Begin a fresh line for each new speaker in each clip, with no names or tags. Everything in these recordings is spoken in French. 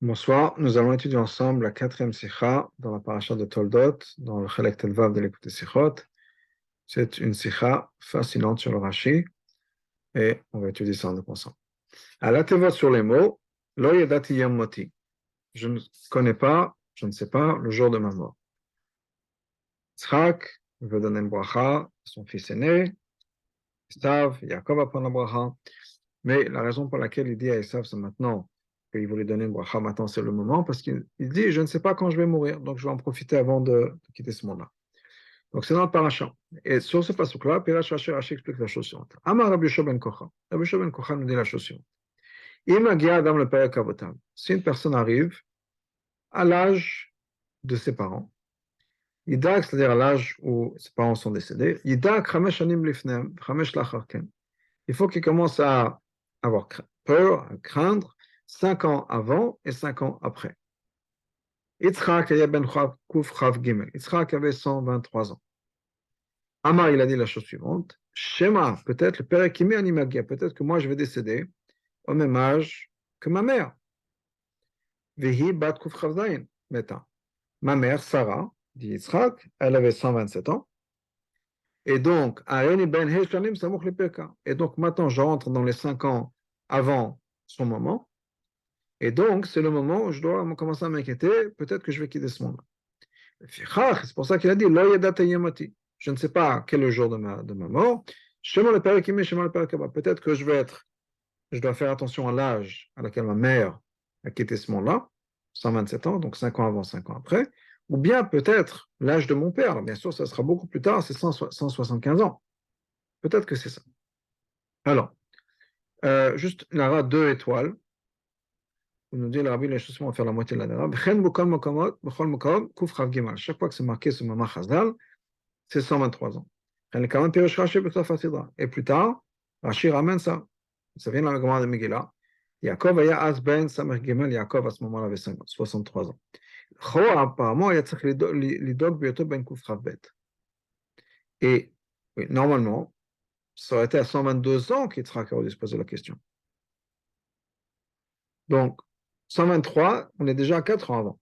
Bonsoir, nous allons étudier ensemble la quatrième sikha dans la paracha de Toldot, dans le Chelek Telvav de l'écoute des sikhot. C'est une sikha fascinante sur le Rashi et on va étudier ça en ensemble. À la tevot sur les mots, lo yadati yom moti. Je ne connais pas, je ne sais pas le jour de ma mort. Yitzhak veut donner une bracha à son fils aîné. Esav, Yaakov va prendre la bracha. Mais la raison pour laquelle il dit à Esav, c'est maintenant qu'il voulait donner une bracha, maintenant c'est le moment, parce qu'il dit, je ne sais pas quand je vais mourir, donc je vais en profiter avant de quitter ce monde-là. Donc c'est dans le paracha. Et sur ce passage-là, Pirash Rashi explique la chose suivante. Amar Rabbi Yosha ben Kocha. Rabbi Yosha ben Kocha nous dit la chose suivante. Si une personne arrive à l'âge de ses parents, Yidak, c'est-à-dire à l'âge où ses parents sont décédés, Yidak Chamesh Anim Lifnem, Chamesh Lacharken. Il faut qu'il commence à avoir peur, à craindre, 5 ans avant et 5 ans après. Yitzhak avait 123 ans. Amar, il a dit la chose suivante. Shema, peut-être le père Ekimi Animagia, peut-être que moi je vais décéder au même âge que ma mère. Vehi bat kuf chavzayin, meta. Ma mère, Sarah, dit Yitzhak, elle avait 127 ans. Et donc, et donc maintenant, je rentre dans les 5 ans avant son moment. Et donc, c'est le moment où je dois commencer à m'inquiéter. Peut-être que je vais quitter ce monde. C'est pour ça qu'il a dit, je ne sais pas quel est le jour de ma mort. Peut-être que je dois faire attention à l'âge à laquelle ma mère a quitté ce monde-là, 127 ans, donc 5 ans avant, 5 ans après. Ou bien peut-être l'âge de mon père. Alors, bien sûr, ça sera beaucoup plus tard, c'est 175 ans. Peut-être que c'est ça. Alors, juste une ara 2 étoiles. On nous dit le rabbi, les choses vont faire la moitié de la dara. Chaque fois que c'est marqué ce moment Chazal, c'est 123 ans. Et plus tard, Rashi ramène ça. Ça vient dans la Gemara de Megillah. Yaakov aya az ben samech gimel, Yaakov à ce moment-là avait 63 ans. Apparemment, il y a lidog bioto ben kuf bet. Et oui, normalement, ça aurait été à 122 ans qu'Yitzhak aurait dû se poser la question. Donc, 123, on est déjà à 4 ans avant.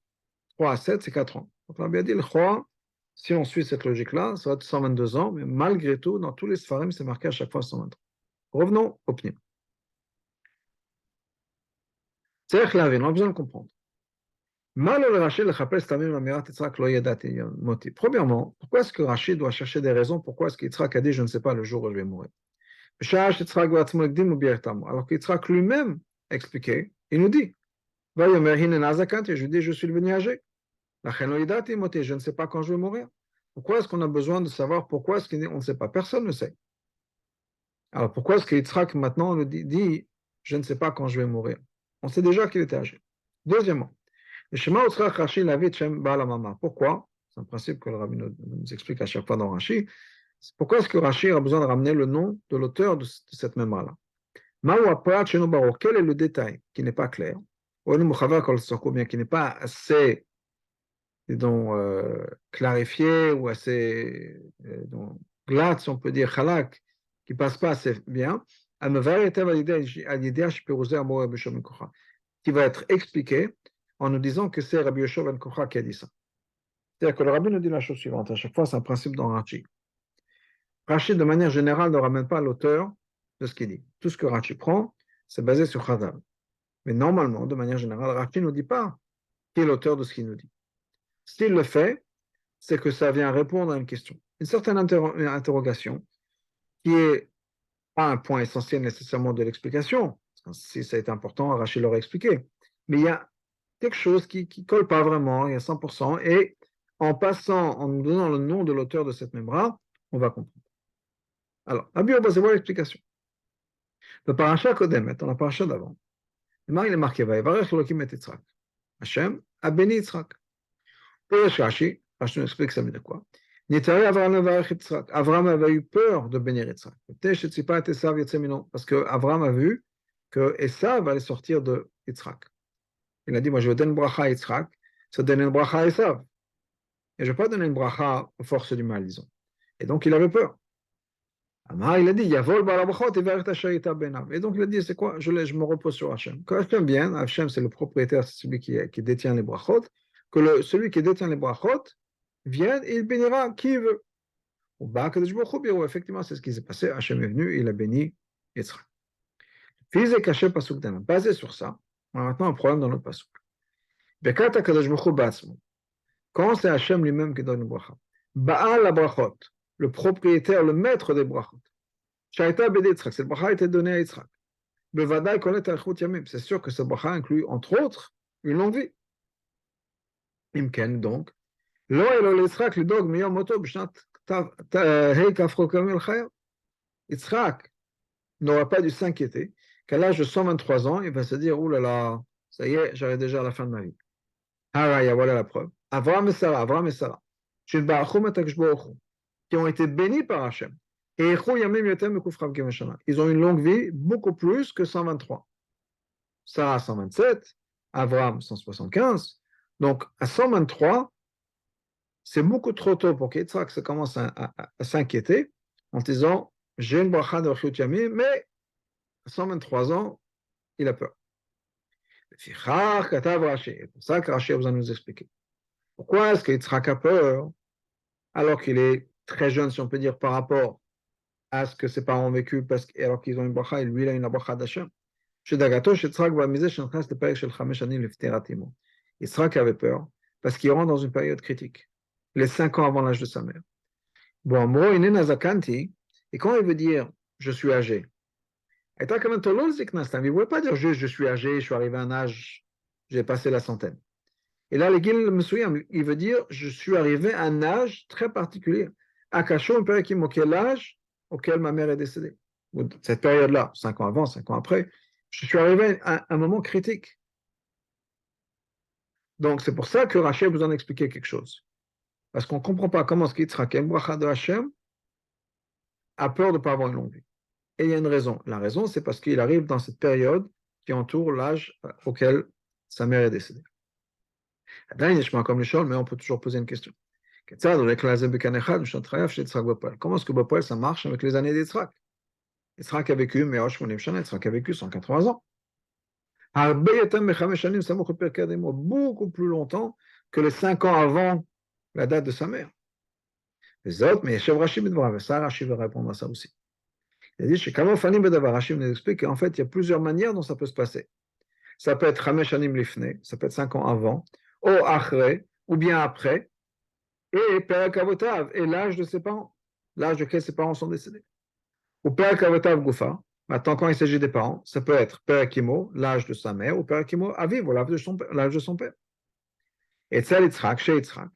3 à 7, c'est 4 ans. Donc, on a bien dit, le Choa, si on suit cette logique-là, ça va être 122 ans, mais malgré tout, dans tous les Sfarim, c'est marqué à chaque fois 123. Revenons au Pnim. C'est-à-dire que là, on a besoin de comprendre. Premièrement, pourquoi est-ce que Rachid doit chercher des raisons? Pourquoi est-ce qu'Yitzhak a dit, je ne sais pas le jour où je vais mourir? Alors qu'Yitzhak lui-même a expliqué, il nous dit, je dis, je suis devenu âgé. Je ne sais pas quand je vais mourir. Pourquoi est-ce qu'on a besoin de savoir pourquoi est-ce qu'on ne sait pas? Personne ne sait. Alors pourquoi est-ce que Yitzhak maintenant le dit, je ne sais pas quand je vais mourir? On sait déjà qu'il était âgé. Deuxièmement, pourquoi? C'est un principe que le rabbin nous explique à chaque fois dans Rashi. Pourquoi est-ce que Rashi a besoin de ramener le nom de l'auteur de cette mémoire-là? Quel est le détail qui n'est pas clair? Ou bien qui n'est pas assez disons, clarifié ou assez glatte, si on peut dire, halak, qui ne passe pas assez bien, qui va être expliqué en nous disant que c'est Rabbi Yoshua ben Kocha qui a dit ça. C'est-à-dire que le rabbi nous dit la chose suivante, à chaque fois c'est un principe dans Rashi. Rashi, de manière générale, ne ramène pas l'auteur de ce qu'il dit. Tout ce que Rashi prend, c'est basé sur Chazal. Mais normalement, de manière générale, Rashi ne nous dit pas qui est l'auteur de ce qu'il nous dit. S'il le fait, c'est que ça vient répondre à une question. Une certaine interrogation qui est pas un point essentiel nécessairement de l'explication. Si ça est important, Rachid l'aurait expliqué. Mais il y a quelque chose qui ne colle pas vraiment, il y a 100%, et en passant, en nous donnant le nom de l'auteur de cette mémoire, on va comprendre. Alors, Rabbi Abba, c'est quoi l'explication? Le paracha Kodemet, dans la paracha d'avant, il est marqué, Vayevarech Elohim et Yitzhak. Hachem a béni Yitzhak. Pour Rashi, Rashi nous explique ça veut dire quoi? Avram avait eu peur de bénir Yitzhak. Parce que Avram a vu que Esav allait sortir de Yitzhak. Il a dit, moi je vais donner une bracha à Yitzhak, ça donne une bracha à Esav. Et je ne vais pas donner une bracha aux forces du mal, disons. Et donc il avait peur. Amar, il a dit, Yavol Balabrachot et Verit Asherita Benav. Et donc il a dit, c'est quoi? Je me repose sur Hachem. Quand Hachem vient, Hachem c'est le propriétaire, c'est celui qui détient les brachot, celui qui détient les brachot vient et il bénira qui il veut. Au bas, effectivement, c'est ce qui s'est passé. Hachem est venu, il a béni Yitzhak. Fils est caché pasuk d'Anam. Basé sur ça, on a maintenant un problème dans notre pasuk. Bekat HaKadosh Baruch Hu Ba'atzmo. Quand c'est Hachem lui-même qui donne le bracha. Baal la brachot, le propriétaire, le maître des brachot. Shaita Bede Yitzhak, cette bracha a été donnée à Yitzhak. Bevadai connaît Archut Yamim. C'est sûr que ce bracha inclut, entre autres, une longue vie. Imken, donc. Lo elo Yitzhak le dog miyom moto b'shnat hei kafro kamil chaya. Yitzhak n'aura pas dû s'inquiéter qu'à l'âge de 123 ans, il va se dire, ouh là là, ça y est, j'arrive déjà à la fin de ma vie. Haraya, voilà la preuve. Avraham et Sarah, qui ont été bénis par Hachem. Et ils ont une longue vie, beaucoup plus que 123. Sarah 127, Avraham 175. Donc à 123, c'est beaucoup trop tôt pour qu'Yitzhak se commence à s'inquiéter en disant, j'ai une bracha de Archut Yamim, mais à 123 ans, il a peur. C'est pour ça que Rashi a besoin de nous expliquer. Pourquoi est-ce qu'Yitzhak a peur alors qu'il est très jeune, si on peut dire, par rapport à ce que ses parents ont vécu, alors qu'ils ont une bracha, et lui, il a une bracha d'Hachem. Yitzhak avait peur parce qu'il rentre dans une période critique, les 5 ans avant l'âge de sa mère. Bon, et quand il veut dire je suis âgé, il ne voulait pas dire juste je suis âgé, je suis arrivé à un âge, j'ai passé la centaine. Et là, il veut dire je suis arrivé à un âge très particulier. Akasho, quel âge auquel ma mère est décédée. Cette période-là, 5 ans avant, 5 ans après, je suis arrivé à un moment critique. Donc, c'est pour ça que Rashi a besoin d'expliquer quelque chose. Parce qu'on ne comprend pas comment ce qui sera qu'un bracha de Hachem a peur de ne pas avoir une longue vie. Et il y a une raison. La raison, c'est parce qu'il arrive dans cette période qui entoure l'âge auquel sa mère est décédée. Comme les choses, mais on peut toujours poser une question. Comment est-ce que Bopel, ça marche avec les années d'Yitzhak? Yitzhak a vécu, mais Yitzhak a vécu 180 ans. Beaucoup plus longtemps que les 5 ans avant la date de sa mère. Les autres, mais Rashi va répondre à ça aussi. Il a dit, Rashi nous explique qu'en fait, il y a plusieurs manières dont ça peut se passer. Ça peut être Chamesh Anim Lifne, ça peut être 5 ans avant, ou Achre, ou bien après, et Perak Avotav, et l'âge de ses parents, l'âge auquel ses parents sont décédés. Ou Perak Avotav Goufa, maintenant quand il s'agit des parents, ça peut être Perakimo, l'âge de sa mère, ou Perakimo Aviv, l'âge de son père. Et Tzal Yitzhak, chez Yitzhak,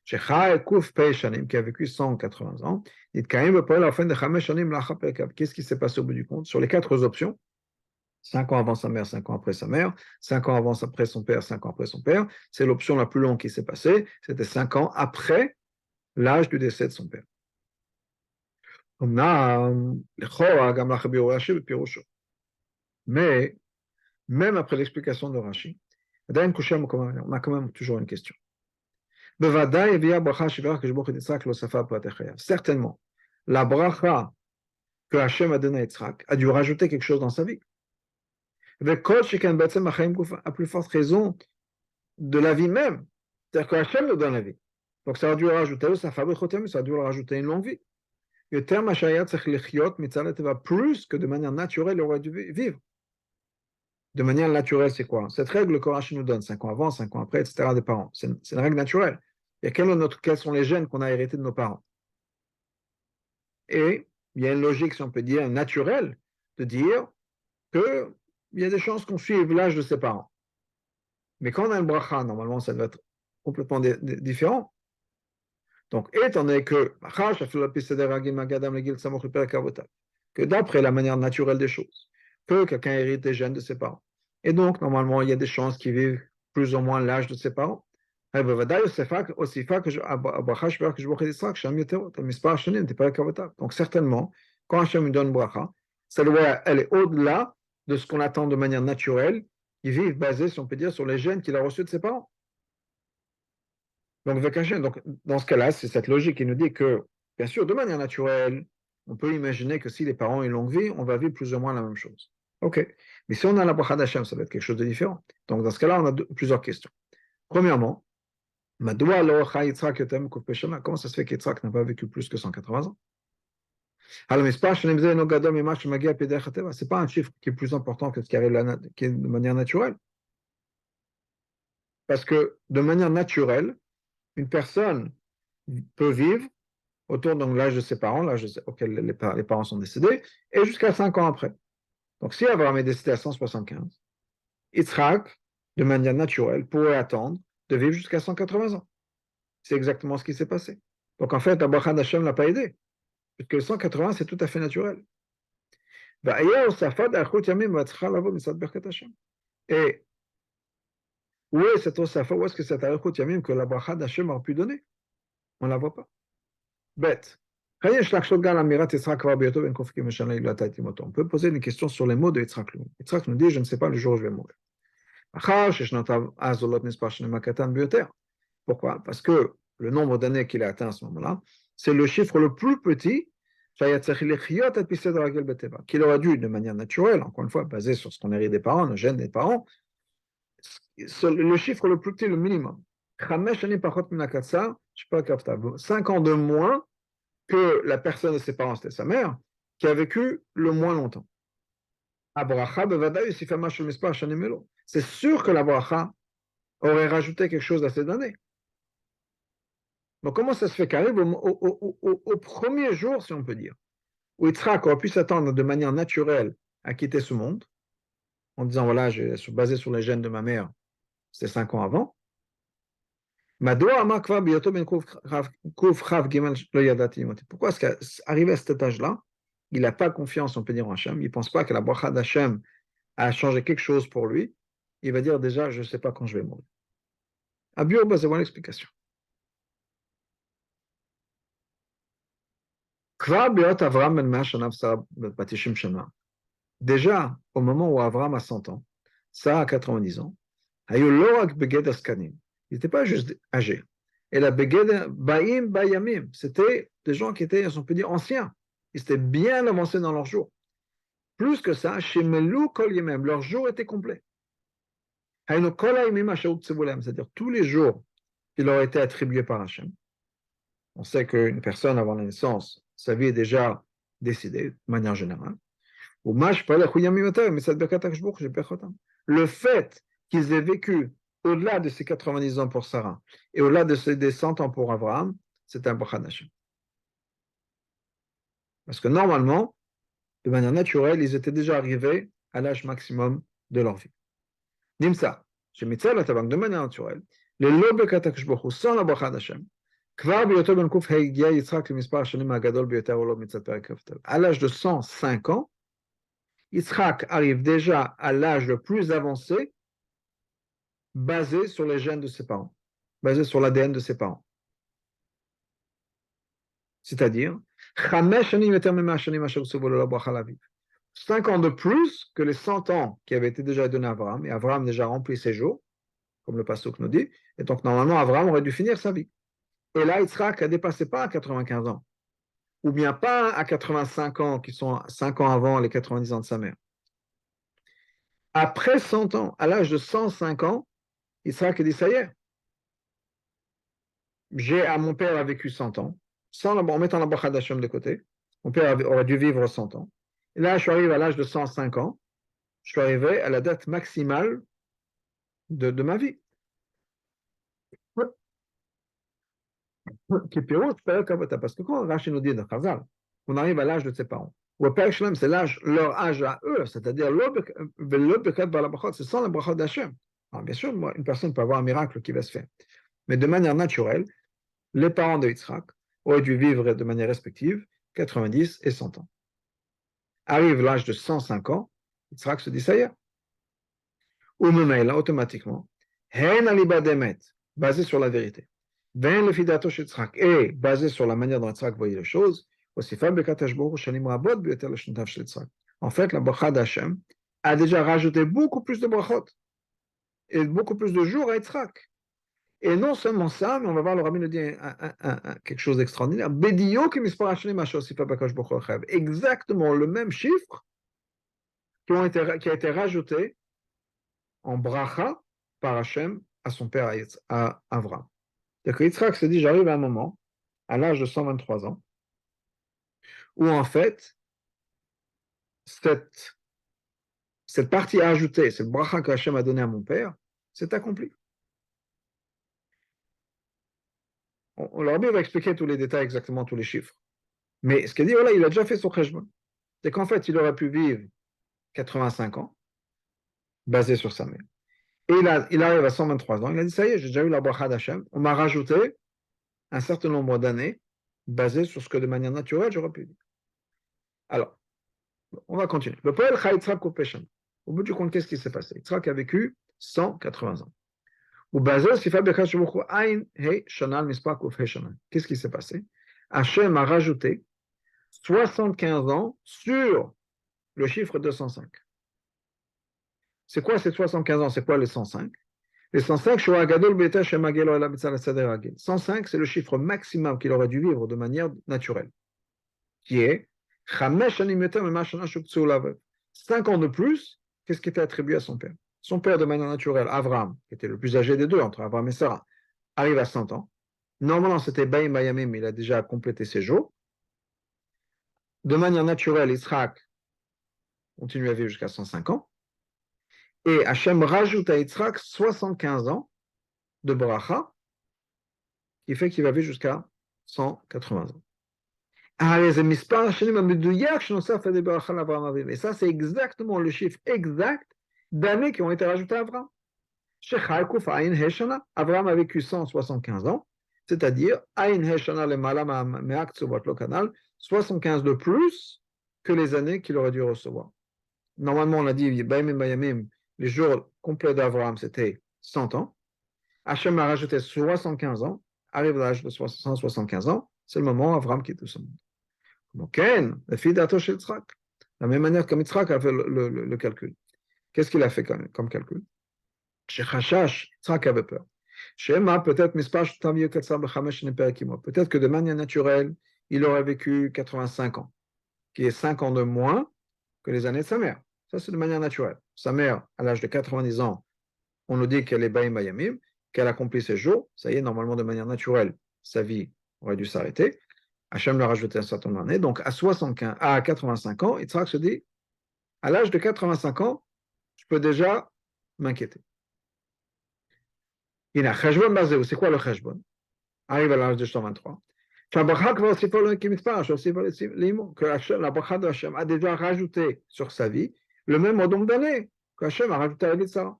chez Chai Kouf Pei Shanim, qui a vécu 180 ans, dit Kaim Bepol, la fin de Chamesh Shanim Lacha Perkav. Qu'est-ce qui s'est passé au bout du compte? Sur les 4 options, 5 ans avant sa mère, 5 ans après sa mère, 5 ans avant après son père, 5 ans après son père, c'est l'option la plus longue qui s'est passée, c'était 5 ans après l'âge du décès de son père. Mais, même après l'explication de Rashi, on a quand même toujours une question. Certainement, la bracha que Hachem a donnée à Yitzhak a dû rajouter quelque chose dans sa vie. À plus forte raison de la vie même. C'est-à-dire que Hachem nous donne la vie. Donc ça a dû rajouter, ça a dû rajouter une longue vie. Plus que de manière naturelle, il aurait dû vivre. De manière naturelle, c'est quoi? Cette règle que Rashi nous donne, 5 ans avant, 5 ans après, etc., des parents, c'est une règle naturelle. Et quels sont les gènes qu'on a hérités de nos parents? Et il y a une logique, si on peut dire, naturelle, de dire qu'il y a des chances qu'on suive l'âge de ses parents. Mais quand on a une bracha, normalement, ça doit être complètement différent. Donc, étant donné que d'après la manière naturelle des choses, que quelqu'un hérite des gènes de ses parents. Et donc, normalement, il y a des chances qu'il vive plus ou moins l'âge de ses parents. Donc, certainement, quand Hachem lui donne bracha, elle est au-delà de ce qu'on attend de manière naturelle. Ils vivent basés, si on peut dire, sur les gènes qu'il a reçus de ses parents. Donc, dans ce cas-là, c'est cette logique qui nous dit que, bien sûr, de manière naturelle, on peut imaginer que si les parents ont une longue vie, on va vivre plus ou moins la même chose. Ok. Mais si on a la bracha d'Hachem, ça va être quelque chose de différent. Donc, dans ce cas-là, on a plusieurs questions. Premièrement, comment ça se fait qu'Yitzhak n'a pas vécu plus que 180 ans? C'est pas un chiffre qui est plus important que ce qui arrive qui est de manière naturelle. Parce que de manière naturelle, une personne peut vivre autour de l'âge de ses parents, l'âge auquel les parents sont décédés, et jusqu'à 5 ans après. Donc si Abraham est décédé à 175, Yitzhak, de manière naturelle, pourrait attendre de vivre jusqu'à 180 ans. C'est exactement ce qui s'est passé. Donc en fait, Abraham Hashem ne l'a pas aidé, puisque 180, c'est tout à fait naturel. Et où est cette Osafa, où est-ce que cette Arichut Yamim que la bracha d'Hachem aurait pu donner? On ne la voit pas. Bête. On peut poser une question sur les mots de Yitzhak. Yitzhak nous dit, je ne sais pas le jour où je vais mourir. Pourquoi? Parce que le nombre d'années qu'il a atteint à ce moment-là, c'est le chiffre le plus petit qu'il aurait dû, de manière naturelle, encore une fois, basé sur ce qu'on hérite des parents, le gène des parents, le chiffre le plus petit, le minimum. 5 ans de moins que la personne de ses parents, c'était sa mère, qui a vécu le moins longtemps. C'est sûr que la bracha aurait rajouté quelque chose à ces années. Donc comment ça se fait qu'arrive au premier jour, si on peut dire, où Yitzhak aurait pu s'attendre de manière naturelle à quitter ce monde, en disant, voilà, je suis basé sur les gènes de ma mère, c'était 5 ans avant. Pourquoi est-ce qu'arrivé à cet âge-là, il n'a pas confiance, on peut dire, en Hachem, il ne pense pas que la bracha d'Hachem a changé quelque chose pour lui, il va dire déjà, je ne sais pas quand je vais mourir. Abiyur, c'est voilà l'explication. Déjà, au moment où Avram a 100 ans, Sarah a 90 ans, il n'était pas juste âgé. Et la Baim Bayamim, c'était des gens qui étaient, on peut dire, anciens. Ils étaient bien avancés dans leur jour. Plus que ça, chez Melou Kol Yemem, leur jour était complet. C'est-à-dire tous les jours qui leur étaient attribués par Hachem. On sait qu'une personne avant la naissance, sa vie est déjà décidée, de manière générale. Le fait qu'ils aient vécu au-delà de ces 90 ans pour Sarah et au-delà de ces 100 ans pour Abraham, c'est un bracha d'Hachem. Parce que normalement, de manière naturelle, ils étaient déjà arrivés à l'âge maximum de leur vie. Nimsa, de manière naturelle, les lobes katakshbochu sans la bracha d'Hachem, à l'âge de 105 ans, Yitzhak arrive déjà à l'âge le plus avancé basé sur les gènes de ses parents, basé sur l'ADN de ses parents. C'est-à-dire, 5 ans de plus que les 100 ans qui avaient été déjà donnés à Abraham, et Abraham déjà rempli ses jours, comme le pasuk nous dit, et donc normalement Abraham aurait dû finir sa vie. Et là, Yitzhak a dépassé pas à 95 ans, ou bien pas à 85 ans, qui sont 5 ans avant les 90 ans de sa mère. Après 100 ans, à l'âge de 105 ans, Yitzhak dit, ça y est, mon père a vécu 100 ans, en mettant la bracha d'Hachem de côté, mon père aurait dû vivre 100 ans. Et là, je suis arrivé à l'âge de 105 ans, je suis arrivé à la date maximale de ma vie. Parce que quand Rashi nous dit de Chazal, on arrive à l'âge de ses parents, ou c'est leur âge à eux, c'est-à-dire c'est sans la bracha d'Hachem. Alors, bien sûr, une personne peut avoir un miracle qui va se faire. Mais de manière naturelle, les parents de Yitzhak auraient dû vivre de manière respective 90 et 100 ans. Arrive l'âge de 105 ans, Yitzhak se dit ça y est. Ou même là, automatiquement, basé sur la vérité. Ben le fidato chez Yitzhak est basé sur la manière dont Yitzhak voyait les choses. En fait, la bracha d'Hachem a déjà rajouté beaucoup plus de brachot et beaucoup plus de jours à Yitzhak. Et non seulement ça, mais on va voir, le rabbi nous dit quelque chose d'extraordinaire. Exactement le même chiffre qui a été rajouté en bracha par Hachem à son père à Avram. C'est-à-dire que Yitzhak se dit, j'arrive à un moment, à l'âge de 123 ans, où en fait, cette partie ajoutée, cette bracha que Hachem a donnée à mon père, c'est accompli. Le rabbi va expliquer tous les détails, exactement tous les chiffres. Mais ce qu'il dit, voilà, il a déjà fait son cheshbon. C'est qu'en fait, il aurait pu vivre 85 ans, basé sur sa mère. Et il arrive à 123 ans, il a dit, ça y est, j'ai déjà eu la bracha d'Hachem, on m'a rajouté un certain nombre d'années, basé sur ce que de manière naturelle, j'aurais pu vivre. Alors, on va continuer. Le poël Chayitzrak Kopeshan. Au bout du compte, qu'est-ce qui s'est passé? Yitzhak a vécu 180 ans. Qu'est-ce qui s'est passé? Hachem a rajouté 75 ans sur le chiffre 205. C'est quoi ces 75 ans? C'est quoi les 105? Les 105, 105, c'est le chiffre maximum qu'il aurait dû vivre de manière naturelle, qui est 5 ans de plus qu'est-ce qui était attribué à son père. Son père, de manière naturelle, Avram, qui était le plus âgé des deux, entre Avram et Sarah, arrive à 100 ans. Normalement, c'était Baïm Bayamim, mais il a déjà complété ses jours. De manière naturelle, Yitzhak continue à vivre jusqu'à 105 ans. Et Hachem rajoute à Yitzhak 75 ans de bracha, qui fait qu'il va vivre jusqu'à 180 ans. Et ça, c'est exactement le chiffre exact d'années qui ont été rajoutées à Avram. Avram a vécu 175 ans, c'est-à-dire 75 de plus que les années qu'il aurait dû recevoir. Normalement, on a dit, les jours complets d'Avram, c'était 100 ans. Hachem a rajouté 75 ans, arrive à l'âge de 175 ans, c'est le moment où Avram quitte ce monde. Donc, la fille d'Atosh Yitzhak, de la même manière comme Yitzhak a fait le calcul. Qu'est-ce qu'il a fait comme calcul? Chez Chachash, Yitzhak avait peur. Chez Emma, peut-être que de manière naturelle, il aurait vécu 85 ans, qui est 5 ans de moins que les années de sa mère. Ça, c'est de manière naturelle. Sa mère, à l'âge de 90 ans, on nous dit qu'elle est Baïm Bayamim, qu'elle accomplit ses jours. Ça y est, normalement, de manière naturelle, sa vie aurait dû s'arrêter. Hachem lui a rajouté un certain nombre d'années. Donc, à 85 ans, Yitzhak se dit, à l'âge de 85 ans, je peux déjà m'inquiéter. Il a cheshbon basé. C'est quoi le cheshbon? Arrive à l'âge de 123. Que la bracha de Hachem a déjà rajouté sur sa vie le même nombre d'années que Hachem a rajouté à la vie de Sarah.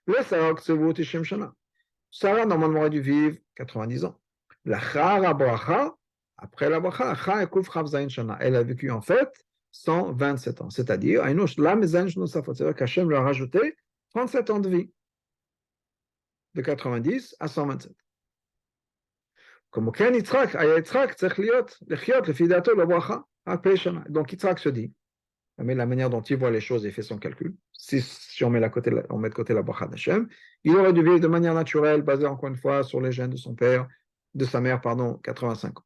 Le Sarah, normalement, aurait dû vivre 90 ans. La chara bracha, après la bracha, elle a vécu en fait 127 ans. C'est-à-dire, c'est-à-dire qu'Hachem lui a rajouté 37 ans de vie, de 90 à 127. Comme Ken Yitzhak, donc Yitzhak se dit, mais la manière dont il voit les choses et fait son calcul, si on met de côté la bracha d'Hachem, il aurait dû vivre de manière naturelle, basée encore une fois sur les gènes de son père, de sa mère, 85 ans.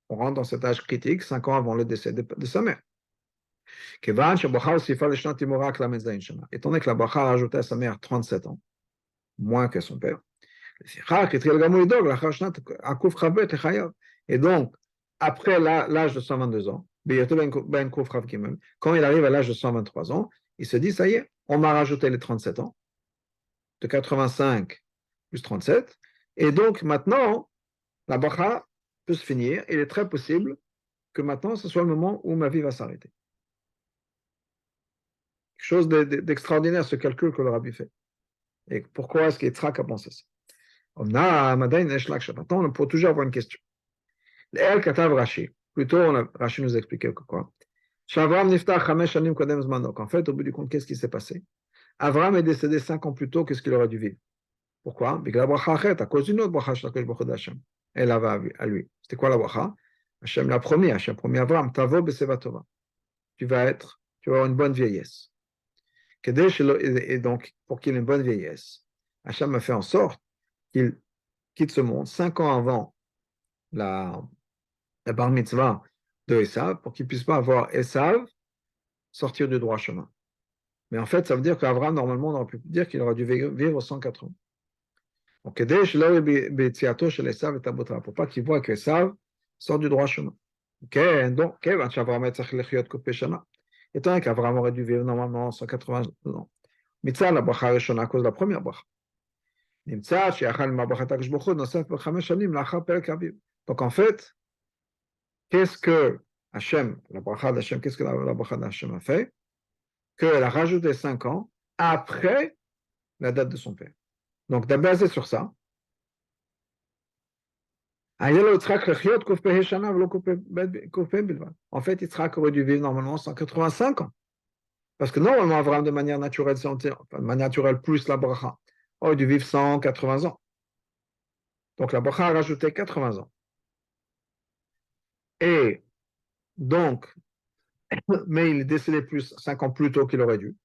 On rentre dans cet âge critique 5 ans avant le décès de sa mère. Étant donné que la bracha a rajouté à sa mère 37 ans, moins que son père, et donc, après l'âge de 122 ans, quand il arrive à l'âge de 123 ans, il se dit, ça y est, on m'a rajouté les 37 ans, de 85 plus 37, et donc maintenant, la bracha peut se finir, il est très possible que maintenant, ce soit le moment où ma vie va s'arrêter. Quelque chose d'extraordinaire, ce calcul que le rabbi fait. Et pourquoi est-ce qu'Yitzhak a pensé ça? Maintenant, on peut toujours avoir une question. El Katav Rashi. Plutôt, Rashi nous expliquait que quoi? Donc, en fait, au bout du compte, qu'est-ce qui s'est passé? Avram est décédé 5 ans plus tôt que ce qu'il aurait dû vivre. Pourquoi? À cause d'une autre bracha d'Hachem. Elle avait à lui. C'était quoi la bracha? Hachem l'a promis. Hachem promis à Avram, Tavo Beseva Tova. Tu vas avoir une bonne vieillesse. Et donc, pour qu'il ait une bonne vieillesse, Hachem a fait en sorte qu'il quitte ce monde 5 ans avant la bar mitzvah de Esav pour qu'il ne puisse pas avoir Esav sortir du droit chemin. Mais en fait, ça veut dire qu'Abraham, normalement, on aurait pu dire qu'il aurait dû vivre 180. Donc, pour pas qu'il voit que Esav sort du droit chemin. Donc, étant donné qu'Abraham aurait dû vivre normalement 180 ans. Mitzvah, la bracha rishona, à cause de la première bracha. Donc, en fait, qu'est-ce que Hachem, la bracha d'Hachem, qu'est-ce que la bracha d'Hachem a fait? Qu'elle a rajouté 5 ans après la date de son père. Donc, basé sur ça, en fait, Yitzhak aurait dû vivre normalement 185 ans. Parce que normalement, Abraham, de manière naturelle, de manière naturelle plus la bracha, aurait dû vivre 180 ans. Donc, la bracha a rajouté 80 ans. Et donc, mais il est décédé plus 5 ans plus tôt qu'il aurait dû.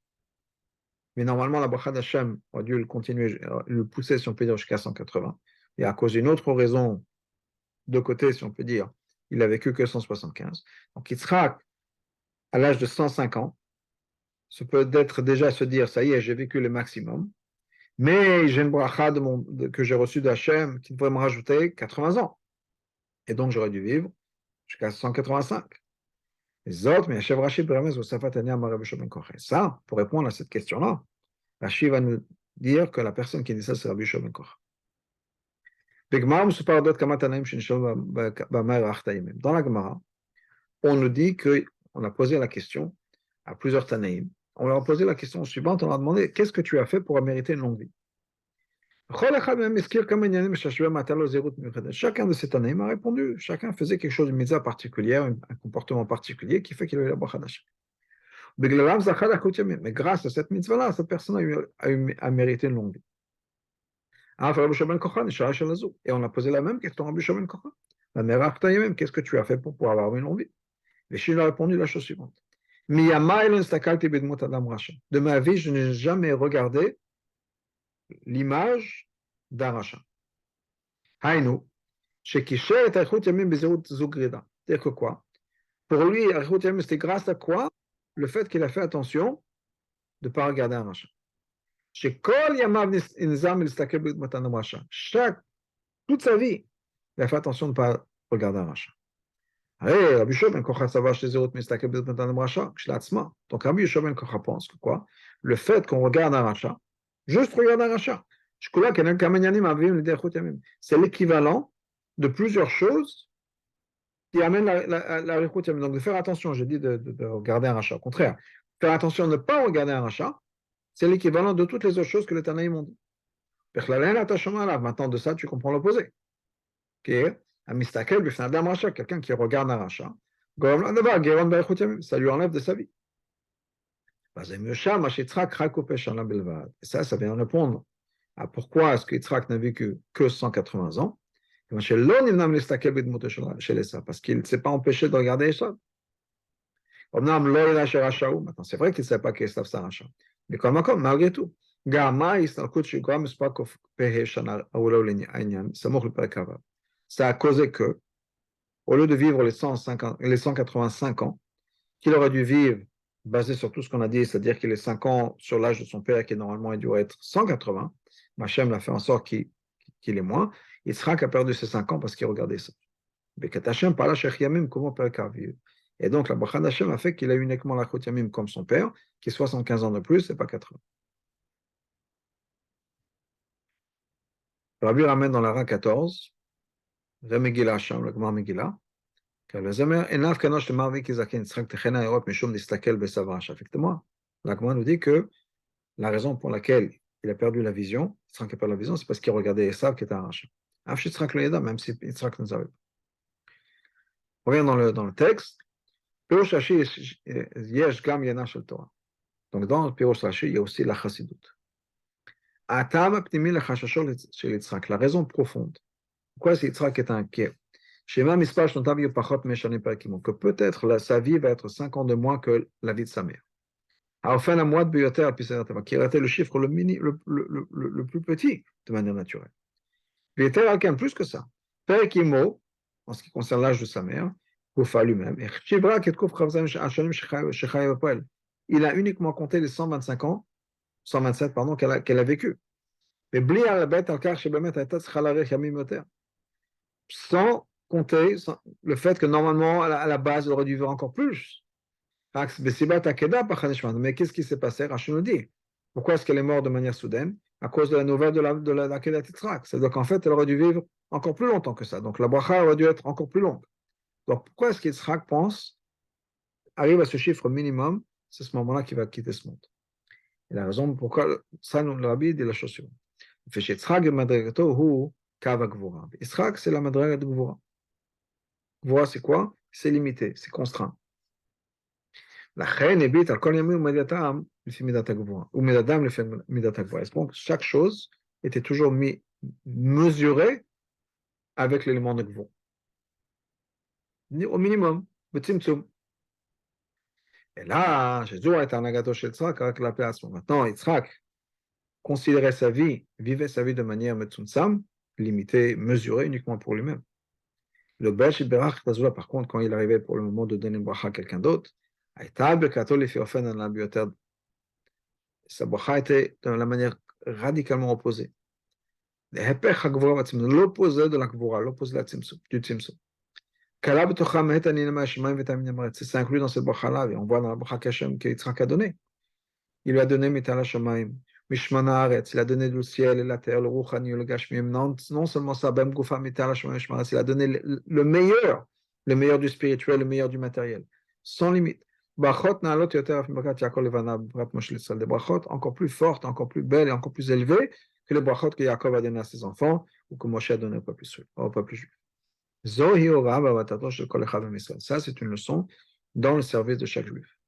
Mais normalement, la bracha d'Hachem aurait dû le continuer, le pousser, si on peut dire, jusqu'à 180. Et à cause d'une autre raison, de côté, si on peut dire, il a vécu que 175. Donc, Yitzhak, à l'âge de 105 ans, ça peut être déjà se dire, ça y est, j'ai vécu le maximum, mais j'ai une bracha que j'ai reçue d'Hachem qui pourrait me rajouter 80 ans. Et donc, j'aurais dû vivre jusqu'à 185. Les autres, mais Hachem Rashi, ça, pour répondre à cette question-là, Rashi va nous dire que la personne qui dit ça, c'est Rabbi Shimon ben Kocha. Dans la Gemara, on nous dit qu'on a posé la question à plusieurs Tanaïm. On leur a posé la question suivante, on leur a demandé qu'est-ce que tu as fait pour mériter une longue vie. Chacun de ces Tanaïm a répondu, chacun faisait quelque chose de mitzvah particulière, un comportement particulier qui fait qu'il a eu la bracha d'Hachem. Mais grâce à cette mitzvah-là, cette personne a mérité une longue vie. Et on a posé la même question à Rabbi Shimon ben Kocha. Qu'est-ce que tu as fait pour pouvoir avoir une longue vie? Et Shimon a répondu la chose suivante. De ma vie, je n'ai jamais regardé l'image d'un rachat. C'est-à-dire que quoi? Pour lui, c'était grâce à quoi? Le fait qu'il a fait attention de ne pas regarder un rachat. Toute sa vie, il a fait attention de ne pas regarder un rachat. Rabbi Shimon ben Kocha donc Rabbi Shimon ben Kocha pense que quoi? Le fait qu'on regarde un rachat, juste regarder un rachat, c'est l'équivalent de plusieurs choses qui amènent la donc de faire attention, j'ai dit de regarder un rachat. Au contraire, faire attention de ne pas regarder un rachat, c'est l'équivalent de toutes les autres choses que les Tanaïm ont dit. Maintenant, de ça, tu comprends l'opposé. Qui est quelqu'un qui regarde un rachat, ça lui enlève de sa vie. Et ça vient répondre à pourquoi est-ce que Yitzhak n'a vécu que 180 ans. Parce qu'il ne s'est pas empêché de regarder Esav. Maintenant, c'est vrai qu'il ne savait pas qu'Esav c'est un rachat. Mais comme malgré tout, ça a causé que, au lieu de vivre les 185 ans, qu'il aurait dû vivre basé sur tout ce qu'on a dit, c'est-à-dire qu'il est 5 ans sur l'âge de son père, qui normalement il doit être 180, Hachem l'a fait en sorte qu'il est moins, il sera qu'à perdu ses 5 ans parce qu'il regardait ça. Et donc la bracha d'Hachem a fait qu'il a uniquement la chut yamim comme son père, qui est 75 ans de plus et pas 80. Rabbi ramène dans la Ra 14, Remegila Hachem, le Gemara Megillah, effectivement, la Gemara nous dit que la raison pour laquelle il a perdu la vision, Yitzhak a perdu la vision, c'est parce qu'il regardait Esav qui était un rachat. Même si Yitzhak ne savait pas. On revient dans le texte. Donc dans le Pirosh Rashi, il y a aussi la chassidut. La raison profonde. Pourquoi Yitzhak est inquiet? Que peut-être sa vie va être 5 ans de moins que la vie de sa mère. Enfin, la moite bioter, qui aurait le chiffre le plus petit de manière naturelle. Bioter a plus que ça. Père Kimo, en ce qui concerne l'âge de sa mère, Koufa lui-même, il a uniquement compté les 125 ans, 127 pardon, qu'elle a vécu. Mais sans compter le fait que normalement, à la base, elle aurait dû vivre encore plus. Mais qu'est-ce qui s'est passé? Rachel nous dit. Pourquoi est-ce qu'elle est morte de manière soudaine? À cause de la nouvelle de la Kedat Yitzhak. C'est-à-dire qu'en fait, elle aurait dû vivre encore plus longtemps que ça. Donc la bracha aurait dû être encore plus longue. Donc pourquoi est-ce qu'Yitzhak arrive à ce chiffre minimum? C'est ce moment-là qu'il va quitter ce monde. Et la raison pourquoi ça, le Rabbi dit la chose suivante. Yitzhak, c'est la madraga de Gvura. Gvura, c'est quoi? C'est limité, c'est contraint. Donc, chaque chose était toujours mesurée avec l'élément de Gvura. Au minimum, et là, maintenant, Yitzhak considérait sa vie, vivait sa vie de manière metzumtsam, limitée, mesurée uniquement pour lui-même. Le Besh Berach Tazula, par contre, quand il arrivait pour le moment de donner une bracha à quelqu'un d'autre, sa bracha était de la manière radicalement opposée. L'opposé de la Gvura, l'opposé du Tzimtzum. C'est inclus dans cette bracha-là, et on voit dans la bracha qu'Yitzhak a donné. Il lui a donné Mital HaShamayim, Mishmana Haaretz, il a donné le ciel et la terre, le Ruchani, le Gashmim. Non seulement ça, Bem Gufa Mital HaShamayim, Mishmana, il a donné le meilleur du spirituel, le meilleur du matériel, sans limite. Brachot Naalot Yoter Af Mibrat Yaakov Levana Brat Moshe L'Israël, des brachot encore plus fortes, encore plus belles et encore plus élevées que les brachot que Yaakov a donné à ses enfants ou que Moshe a donné au peuple juif. Zohi Ora Bavatato Shel Kol Echad B'Israël. Ça, c'est une leçon dans le service de chaque juif.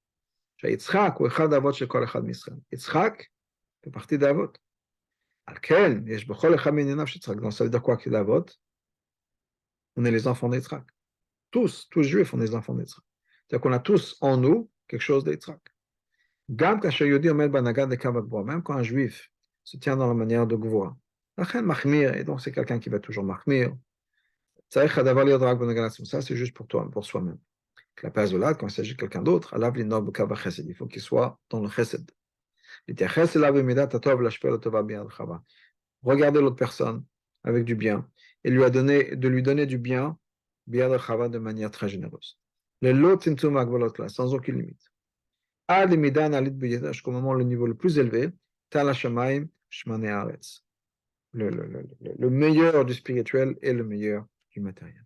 Yitzhak ou Echad Avot Shel Kol Echad B'Israël. Yitzhak fait partie d'Avot. Alken, Yesh B'chol Echad Mininav Yitzhak. Donc, ça veut dire quoi qu'il Avot? On est les enfants d'Yitzhak. Tous juifs, on est les enfants d'Yitzhak. C'est-à-dire qu'on a tous en nous quelque chose d'Yitzhak. Gam Kasher Yodi Omed Banagad de Kavak Boa. Même quand un juif se tient dans la manière de Gvoa. Alken Machmir, et donc c'est quelqu'un qui va toujours Machmir. Ça, c'est juste pour toi, pour soi-même. La place de l'âge, quand il s'agit de quelqu'un d'autre, il faut qu'il soit dans le chesed. Regardez l'autre personne avec du bien et de lui donner du bien de manière très généreuse. Sans aucune limite. Jusqu'au moment le niveau le plus élevé, le meilleur du spirituel et le meilleur du matériel.